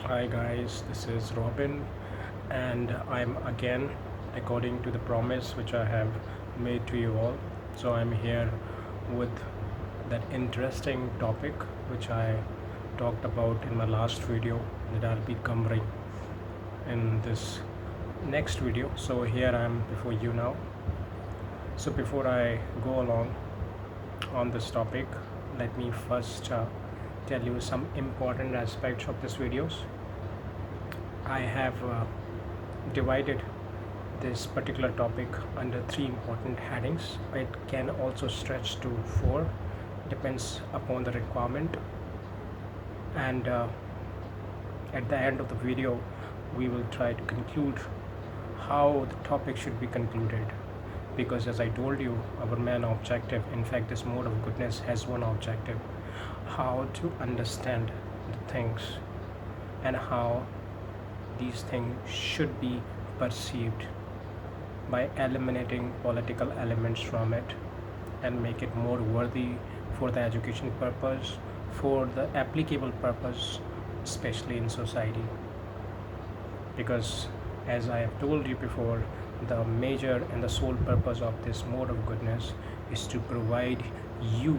Hi guys, this is Robin, and I'm again, according to the promise which I have made to you all. So I'm here with that interesting topic which I talked about in my last video that I'll be covering in this next video. So here I am before you now. So before I go along on this topic, let me first tell you some important aspects of this videos. I have divided this particular topic under three important headings. It can also stretch to four, depends upon the requirement. And at the end of the video, we will try to conclude how the topic should be concluded. Because as I told you, our main objective, in fact, this mode of goodness has one objective: how to understand the things and how these things should be perceived by eliminating political elements from it and make it more worthy for the education purpose, for the applicable purpose, especially in society. Because as I have told you before, the major and the sole purpose of this mode of goodness is to provide you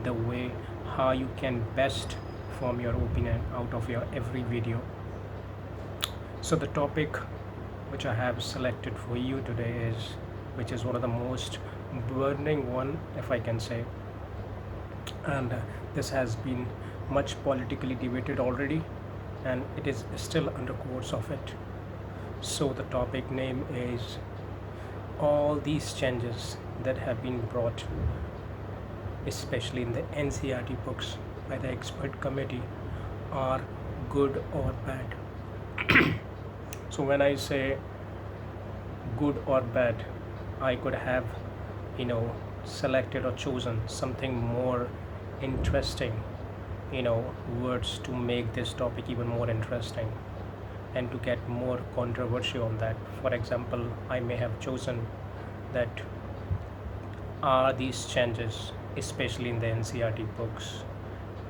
the way how you can best form your opinion out of your every video. So the topic which I have selected for you today is, which is one of the most burning one, if I can say, and this has been much politically debated already, and it is still under course of it. So the topic name is all these changes that have been brought, especially in the NCERT books by the expert committee, are good or bad. So when I say good or bad, I could have, selected or chosen something more interesting, words to make this topic even more interesting and to get more controversy on that. For example, I may have chosen that are these changes, especially in the NCERT books,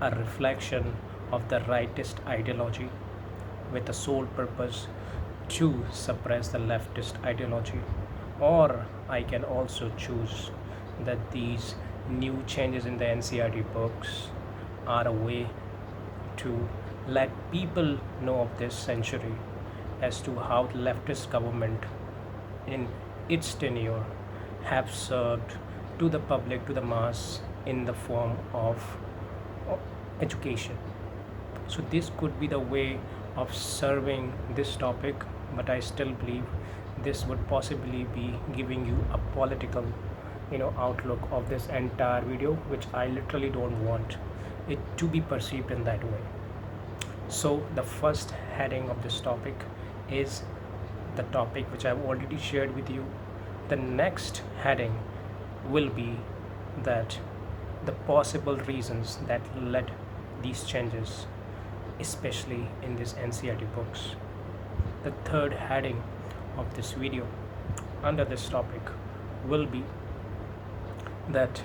a reflection of the rightist ideology with the sole purpose to suppress the leftist ideology? Or I can also choose that these new changes in the NCERT books are a way to let people know of this century as to how the leftist government in its tenure have served to the public, to the mass, in the form of education. So this could be the way of serving this topic, but I still believe this would possibly be giving you a political, outlook of this entire video, which I literally don't want it to be perceived in that way. So the first heading of this topic is the topic which I've already shared with you. The next heading will be that the possible reasons that led these changes, especially in these NCERT books. The third heading of this video under this topic will be that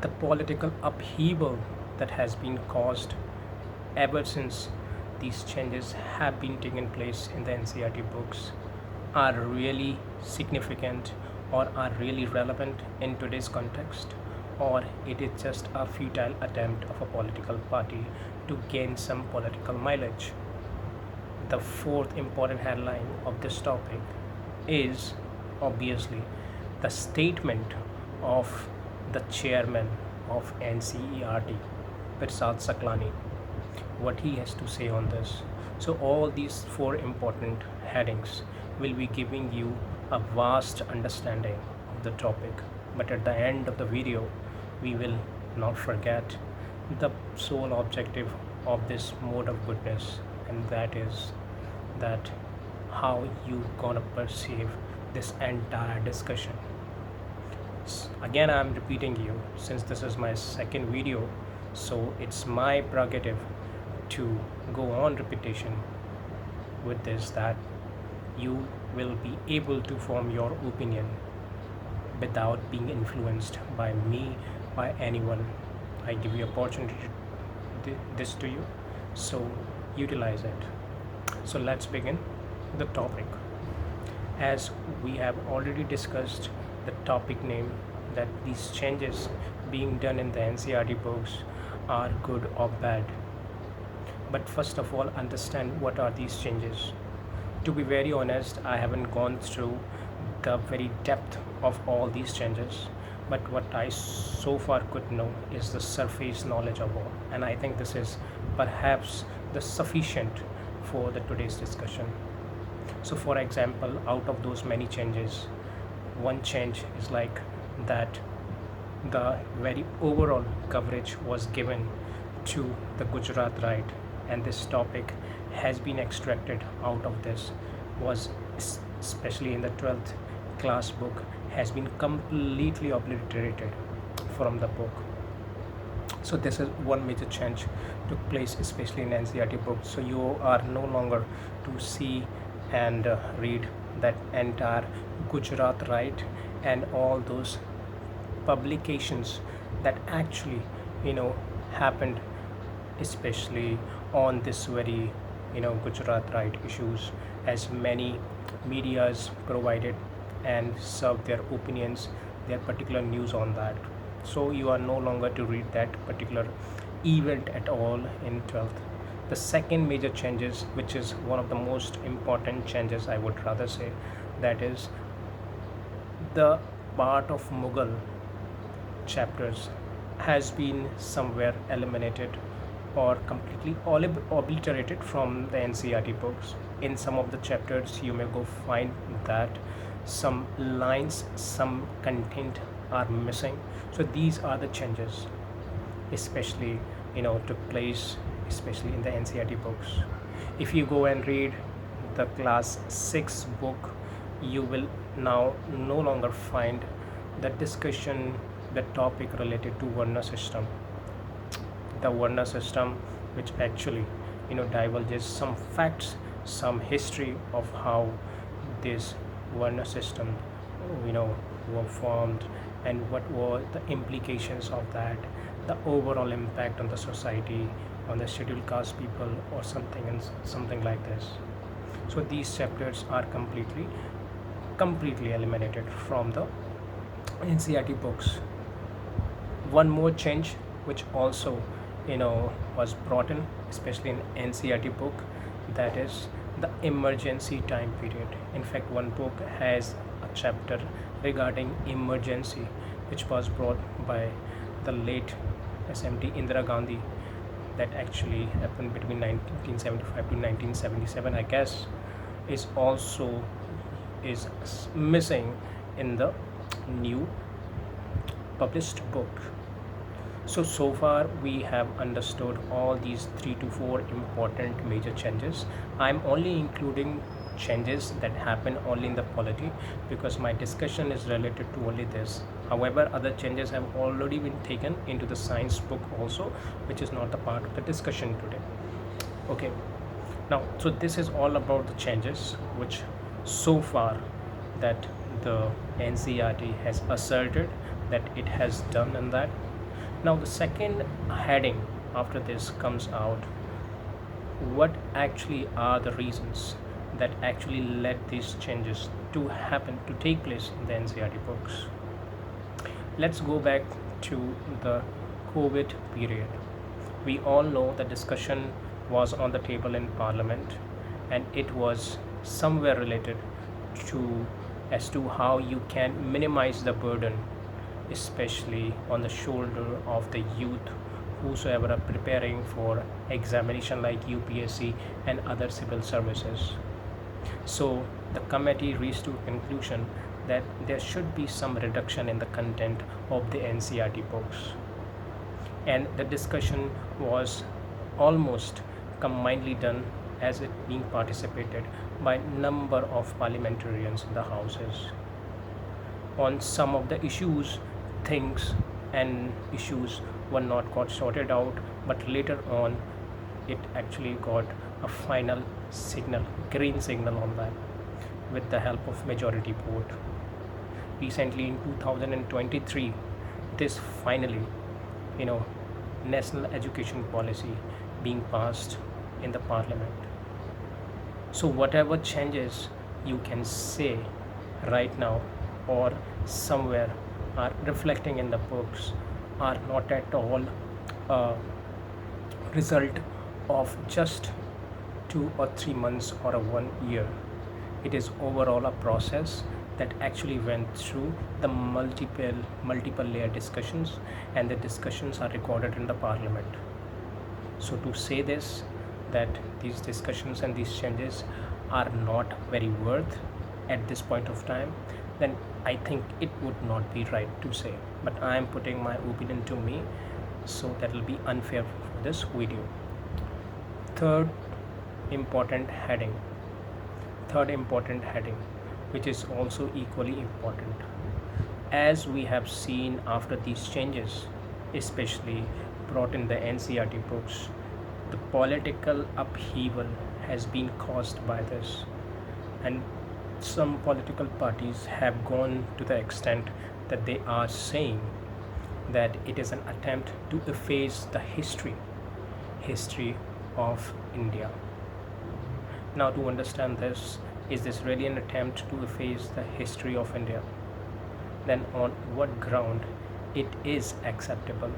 the political upheaval that has been caused ever since these changes have been taken place in the NCERT books are really significant or are really relevant in today's context, or it is just a futile attempt of a political party to gain some political mileage. The fourth important headline of this topic is obviously the statement of the chairman of NCERT, Pirsad Saklani, what he has to say on this. So all these four important headings will be giving you a vast understanding of the topic. But at the end of the video, we will not forget the sole objective of this mode of goodness, and that is that how you gonna perceive this entire discussion. Again, I'm repeating you, since this is my second video, so it's my prerogative to go on repetition with this, that you will be able to form your opinion without being influenced by me, by anyone. I give you opportunity to this to you. So utilize it. So let's begin the topic. As we have already discussed the topic name, that these changes being done in the NCERT books are good or bad. But first of all, understand what are these changes. To be very honest, I haven't gone through the very depth of all these changes, but what I so far could know is the surface knowledge of all, and I think this is perhaps the sufficient for the today's discussion. So for example, out of those many changes, one change is like that the very overall coverage was given to the Gujarat right, and this topic has been extracted out of this, was especially in the 12th class book, has been completely obliterated from the book. So this is one major change took place, especially in NCERT books. So you are no longer to see and read that entire Gujarat right and all those publications that actually happened, especially on this very Gujarat right issues, as many medias provided and served their opinions, their particular news on that. So you are no longer to read that particular event at all in 12th. The second major changes, which is one of the most important changes, I would rather say, that is the part of Mughal chapters has been somewhere eliminated or completely obliterated from the NCERT books. In some of the chapters, you may go find that some lines, some content are missing. So these are the changes, especially took place, especially in the NCERT books. If you go and read the class 6 book, you will now no longer find the discussion, the topic related to Varna system. The Varna system, which actually divulges some facts, some history of how this Varna system were formed, and what were the implications of that, the overall impact on the society, on the scheduled caste people, or something and something like this. So these chapters are completely eliminated from the NCERT books. One more change which also was brought in, especially in NCERT book, that is the emergency time period. In fact, one book has a chapter regarding emergency, which was brought by the late SMT Indira Gandhi, that actually happened between 1975 to 1977, I guess, is missing in the new published book. So far we have understood all these 3 to 4 important major changes. I'm only including changes that happen only in the polity, because my discussion is related to only this. However, other changes have already been taken into the science book also, which is not the part of the discussion today. Okay, now so this is all about the changes which so far that the NCERT has asserted that it has done, and that now the second heading after this comes out, what actually are the reasons that actually led these changes to happen, to take place in the NCERT books. Let's go back to the COVID period. We all know the discussion was on the table in Parliament, and it was somewhere related to as to how you can minimize the burden, especially on the shoulder of the youth whosoever are preparing for examination like UPSC and other civil services. So the committee reached to a conclusion that there should be some reduction in the content of the NCERT books, and the discussion was almost combinedly done, as it being participated by number of parliamentarians in the houses. On some of the issues, things and issues were not got sorted out, but later on it actually got a final signal, green signal on that, with the help of majority vote. Recently in 2023, this finally, national education policy being passed in the parliament. So whatever changes you can say right now or somewhere are reflecting in the books are not at all a result of just 2 or 3 months or a 1 year. It is overall a process that actually went through the multiple layer discussions, and the discussions are recorded in the parliament. So to say this, that these discussions and these changes are not very worth at this point of time, then I think it would not be right to say. But I am putting my opinion to me, so that will be unfair for this video. Third important heading, which is also equally important. As we have seen after these changes, especially brought in the NCERT books, the political upheaval has been caused by this, and some political parties have gone to the extent that they are saying that it is an attempt to efface the history of India. Now, to understand this, is this really an attempt to efface the history of India? Then on what ground it is acceptable?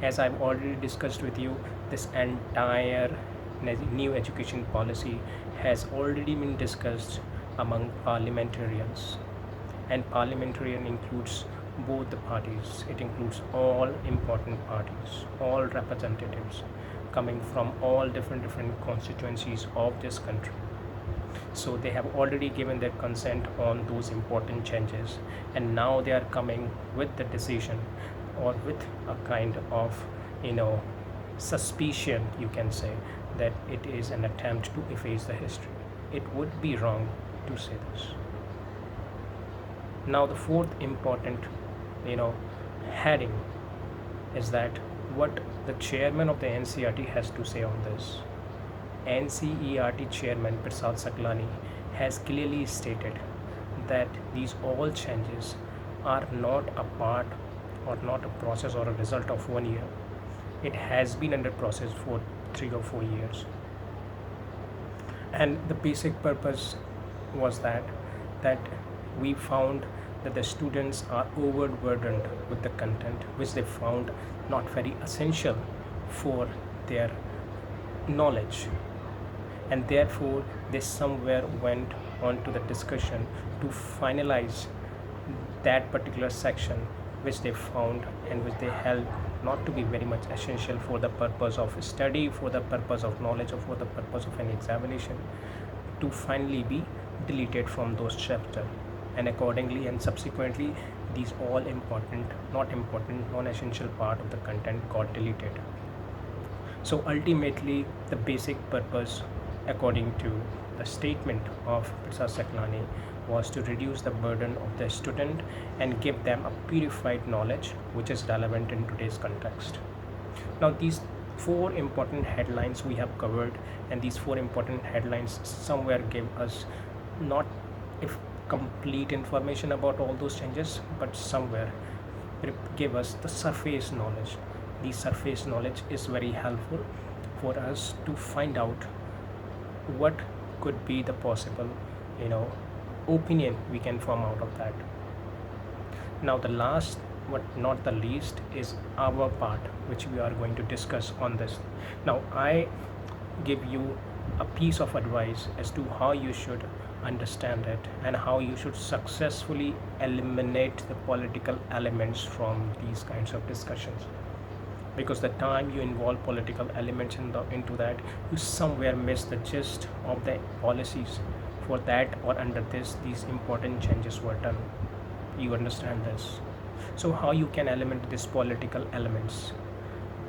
As I've already discussed with you, this entire new education policy has already been discussed among parliamentarians, and parliamentarian includes both the parties. It includes all important parties, all representatives coming from all different constituencies of this country. So they have already given their consent on those important changes, and now they are coming with the decision, or with a kind of suspicion, you can say, that it is an attempt to efface the history. It would be wrong to say this. Now the fourth important heading is that what the chairman of the NCERT has to say on this. NCERT chairman Prasad Saklani has clearly stated that these all changes are not a part or not a process or a result of 1 year. It has been under process for 3 or 4 years, and the basic purpose was that we found that the students are overburdened with the content which they found not very essential for their knowledge, and therefore they somewhere went on to the discussion to finalize that particular section which they found and which they held not to be very much essential for the purpose of study, for the purpose of knowledge, or for the purpose of an examination, to finally be deleted from those chapters. And accordingly and subsequently, these all non-essential part of the content got deleted. So ultimately, the basic purpose, according to the statement of Prasad Saklani, was to reduce the burden of the student and give them a purified knowledge which is relevant in today's context. Now, these 4 important headlines we have covered, and these 4 important headlines somewhere give us not if complete information about all those changes, but somewhere give us the surface knowledge. The surface knowledge is very helpful for us to find out what could be the possible opinion we can form out of that. Now the last but not the least is our part, which we are going to discuss on this. Now I give you a piece of advice as to how you should understand it and how you should successfully eliminate the political elements from these kinds of discussions, because the time you involve political elements into that, you somewhere miss the gist of the policies for that or under these important changes were done. You understand this? So how you can eliminate these political elements?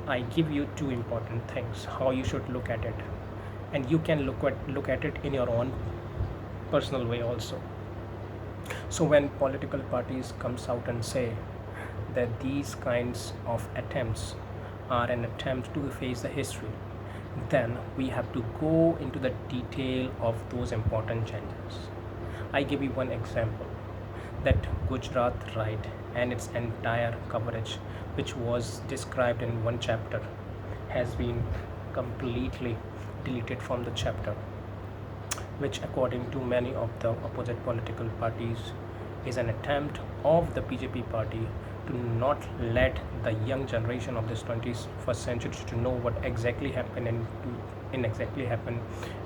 I give you 2 important things how you should look at it, and you can look at it in your own personal way also. So when political parties comes out and say that these kinds of attempts are an attempt to efface the history, then we have to go into the detail of those important changes. I give you one example, that Gujarat right and its entire coverage, which was described in one chapter, has been completely deleted from the chapter, which according to many of the opposite political parties is an attempt of the BJP party to not let the young generation of this 21st century to know what exactly happened and inexactly happened,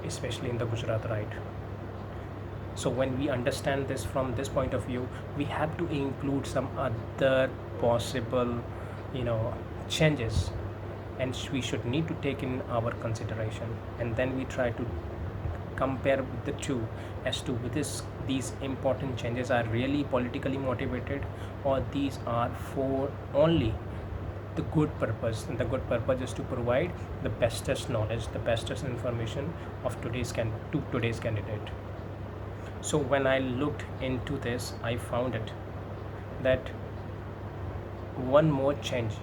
especially in the Gujarat right. So when we understand this from this point of view, we have to include some other possible, changes, and we should need to take in our consideration, and then we try to compare with the two as to whether these important changes are really politically motivated, or these are for only the good purpose, and the good purpose is to provide the bestest knowledge, the bestest information of today's candidate. So when I looked into this, I found it that one more change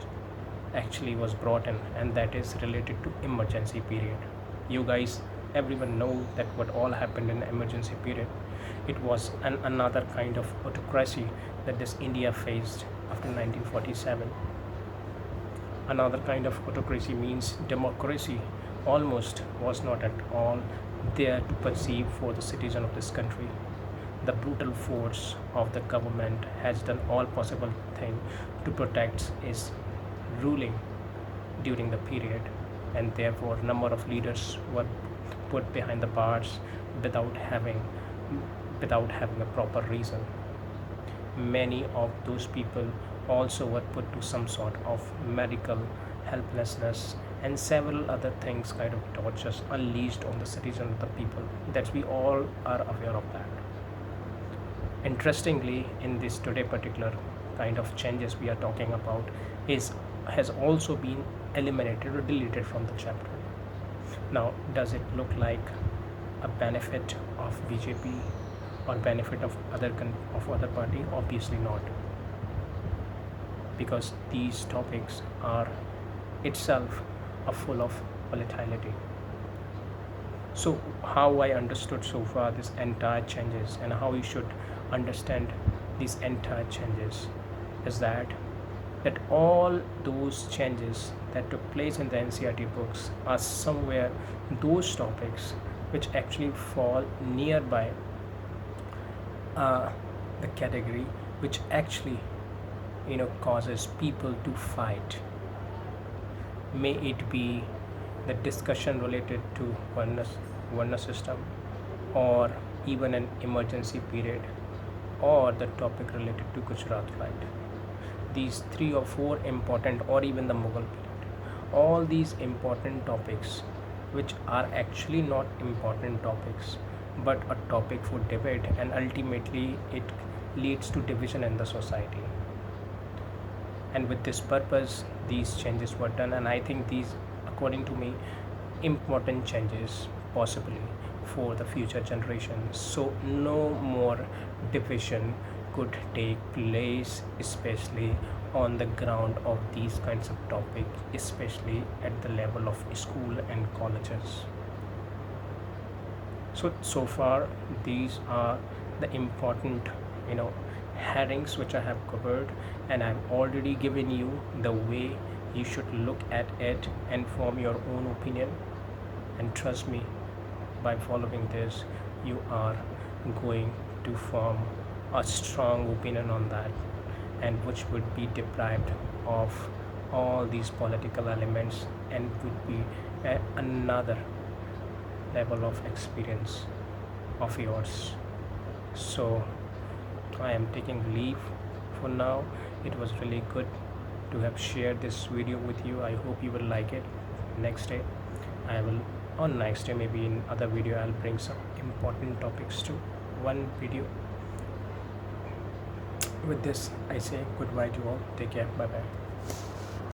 actually was brought in, and that is related to emergency period. You guys, everyone know that what all happened in emergency period. It was another kind of autocracy that this India faced after 1947. Another kind of autocracy means democracy almost was not at all there to perceive for the citizen of this country. The brutal force of the government has done all possible thing to protect its ruling during the period, and therefore number of leaders were put behind the bars without having a proper reason. Many of those people also were put to some sort of medical helplessness and several other things, kind of tortures unleashed on the citizens of the people, that we all are aware of that. Interestingly, in this today particular kind of changes we are talking about is has also been eliminated or deleted from the chapter. Now, does it look like a benefit of BJP or benefit of other party? Obviously not, because these topics are itself full of volatility. So how I understood so far this entire changes, and how you should understand these entire changes, is that all those changes that took place in the NCERT books are somewhere those topics which actually fall nearby the category which actually causes people to fight. May it be the discussion related to oneness system, or even an emergency period, or the topic related to Gujarat flight. These 3 or 4 important, or even the Mughal period, all these important topics which are actually not important topics but a topic for debate, and ultimately it leads to division in the society. And with this purpose these changes were done, and I think these, according to me, important changes possibly for the future generations, so no more division could take place, especially on the ground of these kinds of topics, especially at the level of school and colleges. So far these are the important headings which I have covered, and I've already given you the way you should look at it and form your own opinion. And trust me, by following this you are going to form a strong opinion on that, and which would be deprived of all these political elements, and would be another level of experience of yours. So I am taking leave for now. It was really good to have shared this video with you. I hope you will like it. Next day I will, on next day maybe in other video, I'll bring some important topics to one video. With this I say goodbye to all. Take care. Bye bye.